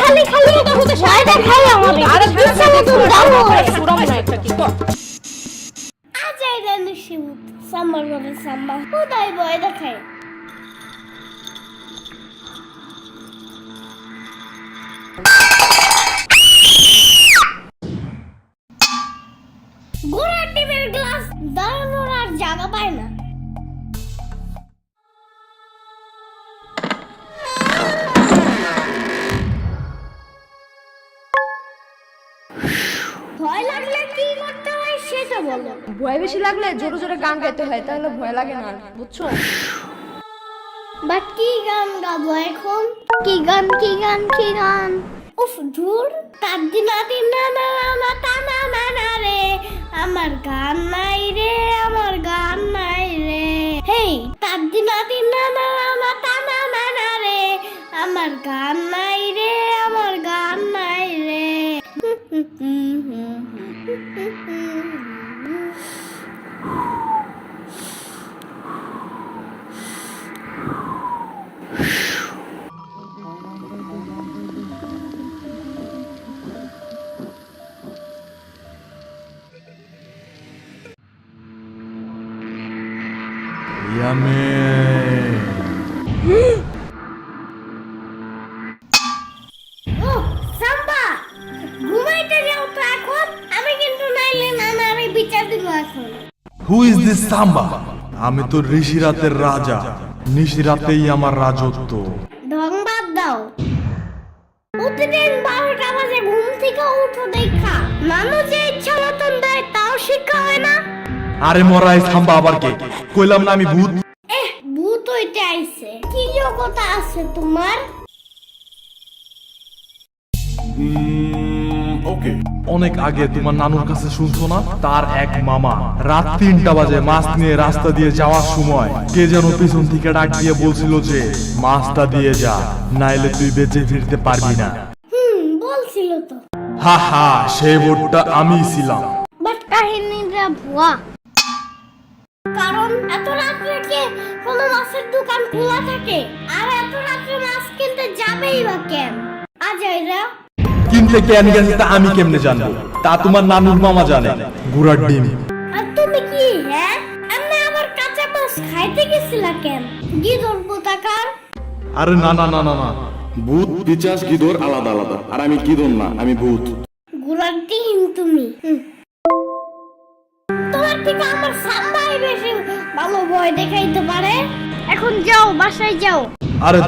খালি খালি ভয় দেখাই আমাদের। আরে তুমি দাও সুরম না একটা কি কর। আজাই জানি শিবু সাম্বার বলে সাম্বা কোদাই ভয় দেখাই। গোড়া টিমের গ্লাস দাঁড়ানোর আর জায়গা পায় না। ভয় লাগলে কি করতে হয় সেটা বলো। ভয় বেশি লাগলে জোরে জোরে গান গাইতে হয়, তাহলে ভয় লাগে না, বুঝছো? বাট কি গান গাবো এখন? কি গান কি গান কি গান? উফ ধুর, তার দিনা দিনা না না তা না না না রে, আমার গান নাই রে, আমার গান নাই রে। হেই, তার দিনা দিনা না না তা না না না রে, আমার গান নাই রে, আমার গান নাই রে। ও সাম্বা, ঘুমাইতে যাও তো এখন, আমি কিন্তু নাইলে নানারে বিচার দিব এখন। হু ইজ দিস সাম্বা? আমি তো ঋষিরাতের রাজা, নিশিরাতেই আমার রাজত্ব। ঢং বাদ দাও। প্রতিদিন 12টা বাজে ঘুম থেকে উঠো দেখা নানু যে ইচ্ছা মতন দেয় তাও শিক্ষা হয় না। আরে মরাই সাম্বা আবার কে? কইলাম না আমি ভূত। ভূত হইতে আইছে, কি যোগ্যতা আছে তোমার? ওকে, অনেক আগে তোমার নানুর কাছে শুনছো না, তার এক মামা রাত 3টা বাজে মাছ নিয়ে রাস্তা দিয়ে যাওয়ার সময় কে যেন পিছন থেকে ডাক দিয়ে বলছিল যে মাছটা দিয়ে যা, নাইলে তুই বেঁচে ফিরতে পারবি না। বলছিল তো। হা হা, সেই বোর্ডটা আমিই ছিলাম। বাট কাহিনীটা ভুয়া, কারণ এত রাত্রে কে কোনো মাছের দোকান খোলা থাকে? আর এত রাত্রে মাছ কিনতে যাবেই বা কেন? আজাইরা কিনতে কেন গেছে তা আমি কেমনে জানবো? তা তোমার নানুর মামা জানে। গুড়ার ডিম। আর তুমি কি হ্যাঁ এমনি আবার কাঁচা মাছ খাইতে গেছিলা কেন? গিদর পোতাকার। আরে না না না না না, ভূত পিচাস গিদর আলাদা আলাদা, আর আমি গিদর না, আমি ভূত। গুলার ডিম তুমি। তোমার থেকে আমার সাম্বাই বেশি ভালো ভয় দেখাইতে পারে। এখন যাও, বাসায় যাও। আরে